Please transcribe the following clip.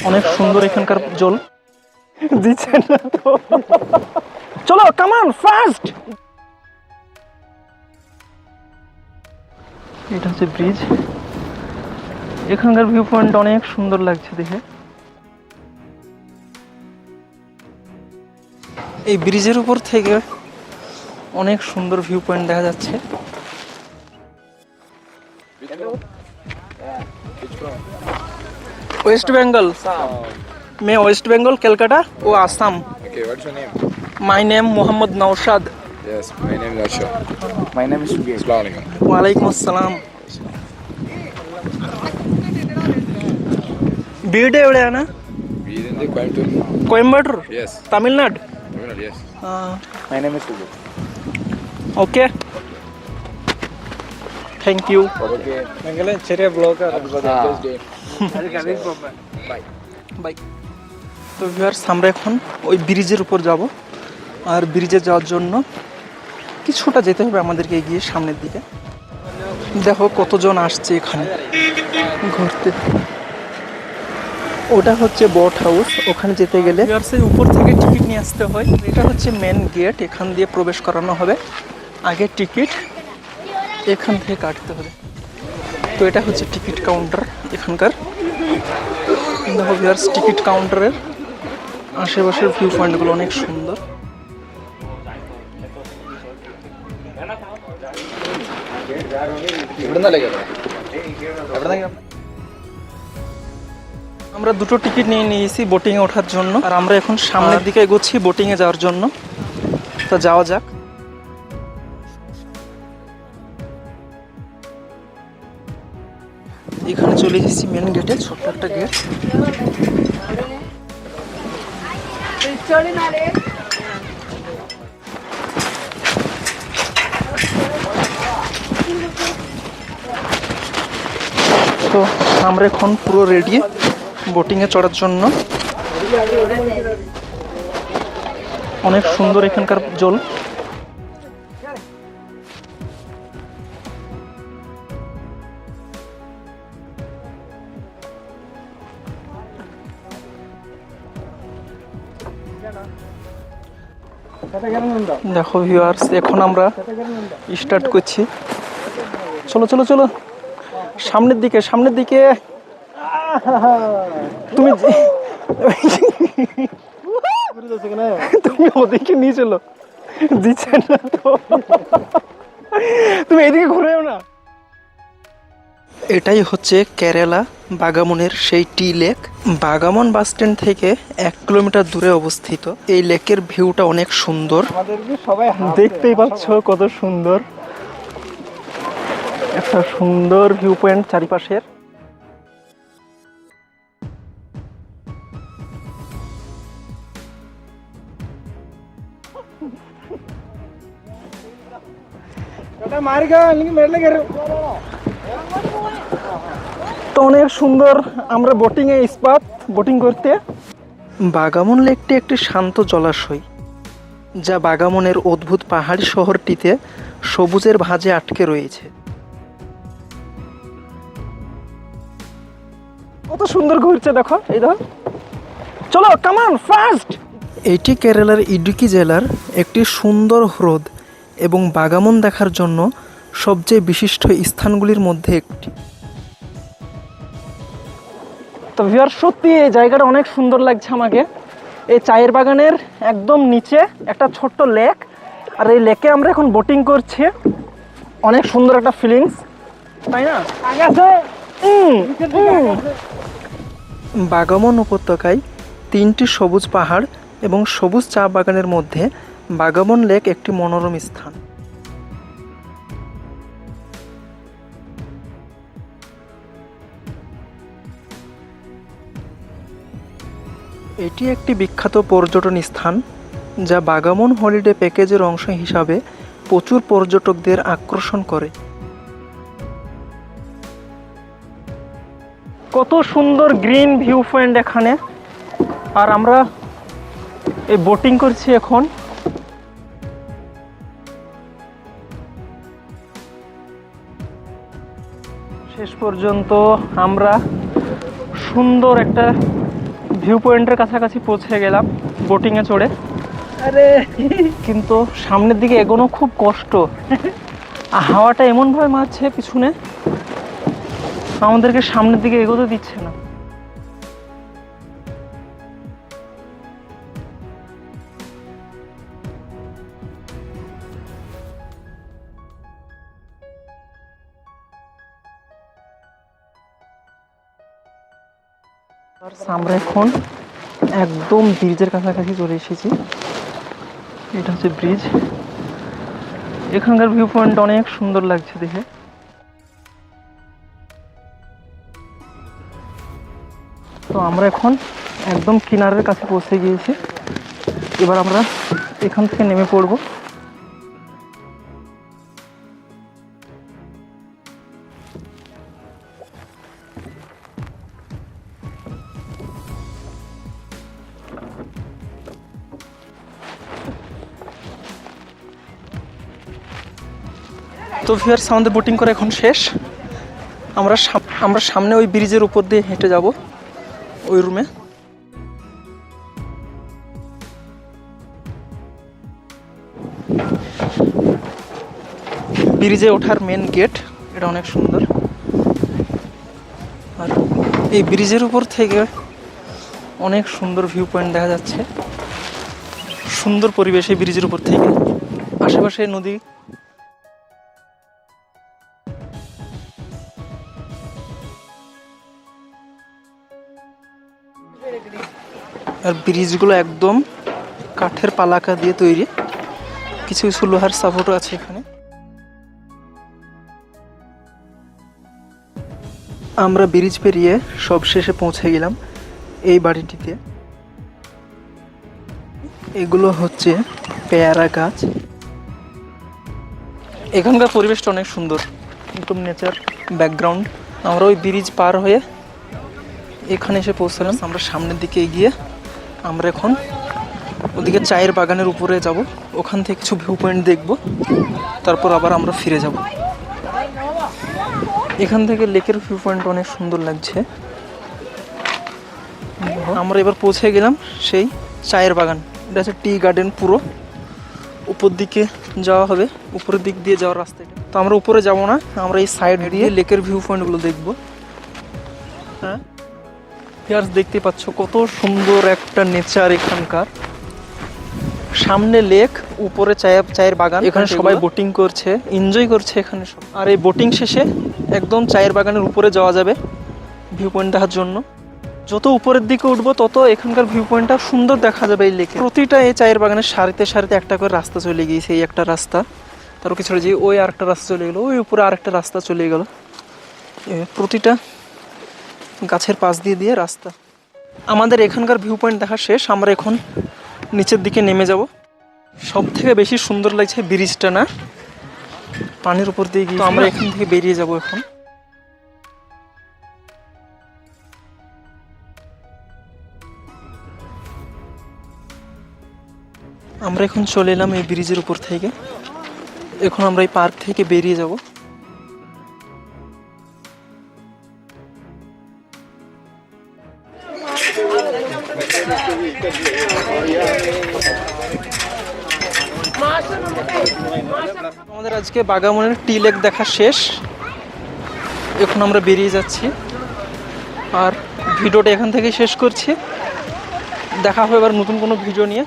অনেক সুন্দর এখানকার জল দিচ্ছেন না তো। চলো কামান ফাস্ট। এটা হচ্ছে ব্রিজ। এখানকার ভিউ পয়েন্ট অনেক সুন্দর লাগছে দেখে। এই ব্রিজের উপর থেকে অনেক সুন্দর ভিউ পয়েন্ট দেখা যাচ্ছে। West Bengal. मैं वेस्ट बंगाल कलकत्ता वो Assam. Okay, what's your name? My name Mohammad Naushad. Yes, my name is Asha. My name is Sugir. Assalamualaikum. वालेकुम अस्सलाम। बीड एवढ्या We in the Coimbatore. Coimbatore Yes. Tamil Nadu. Tamil Nadu, yes. My name is Sugir. Okay thank you. Okay. Mangala ചെറിയ blog Best day. Bye. Bye. তো viewers আমরা এখন ওই ব্রিজের উপর যাব, আর ব্রিজে যাওয়ার জন্য কিছুটা যেতে হবে আমাদেরকে এগিয়ে সামনের দিকে। দেখো কতজন আসছে এখানে ঘুরতে। ওটা হচ্ছে বোট হাউস, ওখানে যেতে গেলে ভিউয়ার্সের উপর থেকে টিকিট নিয়ে আসতে হয়। এটা হচ্ছে মেন গেট, এখান দিয়ে প্রবেশ করানো হবে। আগে টিকিট এখান থেকে কাটতে হবে। তো এটা হচ্ছে টিকিট কাউন্টার এখানকার। দেখো ভিউয়ার্স টিকিট কাউন্টারের আশেপাশের ভিউ পয়েন্টগুলো অনেক সুন্দর। আমরা দুটো টিকিট নিয়ে নিয়েছি বোটিং এ ওঠার জন্য, আর আমরা এখন সামনের দিকে এগোচ্ছি বোটিং এ যাওয়ার জন্য। তো যাওয়া যাক। এখানে চলে এসেছি মেন গেটে, ছোট্ট একটা গেট। তো আমরা এখন পুরো রেডি বোটিংয়ে চড়ার জন্য। অনেক সুন্দর এখানকার জল। দেখো ভিউয়ার্স এখন আমরা স্টার্ট করছি। চলো চলো চলো সামনের দিকে সামনের দিকে। তুমি তুমি ওদিকে নিয়ে চলো, দিচ্ছেন না তো। তুমি এদিকে ঘুরেও না। এটাই হচ্ছে কেরালা বাগামনের সেই টি লেক। বাগামন বাস স্ট্যান্ড থেকে 1 কিলোমিটার দূরে অবস্থিত। এই লেকের ভিউটা অনেক সুন্দর, দেখতেই পাচ্ছ কত সুন্দর। একটা সুন্দর ভিউ পয়েন্ট চারিপাশের। তো অনেক সুন্দর আমরা বোটিং এ স্পট বোটিং করতে। বাগামন লেকটি একটি শান্ত জলাশয়, যা বাগামনের অদ্ভুত পাহাড়ি শহরটিতে সবুজের ভাঁজে আটকে রয়েছে। কত সুন্দর ঘুরছে দেখো, এই দেখো। চলো কামান ফাস্ট। এটি কেরালার ইডুকি জেলার একটি সুন্দর হ্রদ এবং বাগামন দেখার জন্য সবচেয়ে বিশিষ্ট স্থানগুলির মধ্যে একটি। তো ভিউয়ার সত্যি এই জায়গাটা অনেক সুন্দর লাগছে আমাকে। এই চায়ের বাগানের একদম নিচে একটা ছোট্ট লেক, আর এই লেকে আমরা এখন বোটিং করছি। অনেক সুন্দর একটা ফিলিংস, তাই না? বাগামন উপত্যকায় 3টি সবুজ পাহাড় এবং সবুজ চা বাগানের মধ্যে বাগামন লেক একটি মনোরম স্থান। এটি একটি বিখ্যাত পর্যটন স্থান, যা বাগামন হলিডে প্যাকেজের অংশ হিসাবে প্রচুর পর্যটকদের আকর্ষণ করে। কত সুন্দর গ্রিন ভিউ পয়েন্ট এখানে, আর আমরা এই বোটিং করছি এখন। শেষ পর্যন্ত আমরা সুন্দর একটা ভিউ পয়েন্টের কাছাকাছি পৌঁছে গেলাম বোটিংয়ে চড়ে। কিন্তু সামনের দিকে এগোনো খুব কষ্ট। হাওয়াটা এমনভাবে মারছে পিছনে, আমাদেরকে সামনের দিকে এগোতে দিচ্ছে না। আমরা এখন একদম ব্রিজের কাছাকাছি চলে এসেছি। এটা হচ্ছে ব্রিজ। এখানকার ভিউ পয়েন্ট অনেক সুন্দর লাগছে দেখে। তো আমরা এখন একদম কিনারের কাছে পৌঁছে গিয়েছি। এবার আমরা এখান থেকে নেমে পড়ব। তো ভিউয়ার্স, আমাদের বোটিং করা এখন শেষ। আমরা সামনে ওই ব্রিজের উপর দিয়ে হেঁটে যাব ওই রুমে। ব্রিজে ওঠার মেন গেট, এটা অনেক সুন্দর। আর এই ব্রিজের উপর থেকে অনেক সুন্দর ভিউ পয়েন্ট দেখা যাচ্ছে। সুন্দর পরিবেশ এই ব্রিজের উপর থেকে, আশেপাশে নদী। আর ব্রিজগুলো একদম কাঠের পালাকা দিয়ে তৈরি, কিছু কিছু লোহার সাপোর্টও আছে এখানে। আমরা ব্রিজ পেরিয়ে সবশেষে পৌঁছে গেলাম এই বাড়িটিতে। এগুলো হচ্ছে পেয়ারা গাছ। এখানকার পরিবেশটা অনেক সুন্দর, একদম নেচার ব্যাকগ্রাউন্ড। আমরা ওই ব্রিজ পার হয়ে এখানে এসে পৌঁছলাম। আমরা সামনের দিকে এগিয়ে আমরা এখন ওদিকে চায়ের বাগানের উপরে যাব, ওখান থেকে কিছু ভিউ পয়েন্ট দেখব, তারপর আবার আমরা ফিরে যাব। এখান থেকে লেকের ভিউ পয়েন্ট অনেক সুন্দর লাগছে। আমরা এবার পৌঁছে গেলাম সেই চায়ের বাগান। এটা হচ্ছে টি গার্ডেন। পুরো উপর দিকে যাওয়া হবে, উপরের দিক দিয়ে যাওয়ার রাস্তা এটা। তো আমরা উপরে যাব না, আমরা এই সাইড দিয়ে লেকের ভিউ পয়েন্টগুলো দেখব। হ্যাঁ ভিউয়ার্স, দেখতে পাচ্ছ কত সুন্দর একটা নেচার এখানকার। সামনে লেক, উপরে চায়ের বাগান। এখানে সবাই বোটিং করছে, এনজয় করছে এখানে সব। আর এই বোটিং শেষে একদম চায়ের বাগানের উপরে যাওয়া যাবে ভিউ পয়েন্ট দেখার জন্য। যত উপরের দিকে উঠবো তত এখানকার ভিউ পয়েন্টটা সুন্দর দেখা যাবে এই লেকে। প্রতিটা এই চায়ের বাগানের সারিতে সারিতে একটা করে রাস্তা চলে গিয়েছে। এই একটা রাস্তা, তারপর কিছু যে ওই আরেকটা রাস্তা চলে গেলো, ওই উপরে আরেকটা রাস্তা চলে গেল। প্রতিটা গাছের পাশ দিয়ে দিয়ে রাস্তা। আমাদের এখানকার ভিউ পয়েন্ট দেখা শেষ। আমরা এখন নিচের দিকে নেমে যাব। সব থেকে বেশি সুন্দর লাগছে ব্রিজটা, না পানির উপর দিয়ে গিয়ে। আমরা এখান থেকে বেরিয়ে যাব এখন। আমরা এখন চলে এলাম এই ব্রিজের উপর থেকে। এখন আমরা এই পার্ক থেকে বেরিয়ে যাব। আমাদের আজকে বাগামনের টি লেক দেখা শেষ। এখন আমরা বেরিয়ে যাচ্ছি, আর ভিডিওটা এখান থেকে শেষ করছি। দেখা হবে এবার নতুন কোনো ভিডিও নিয়ে।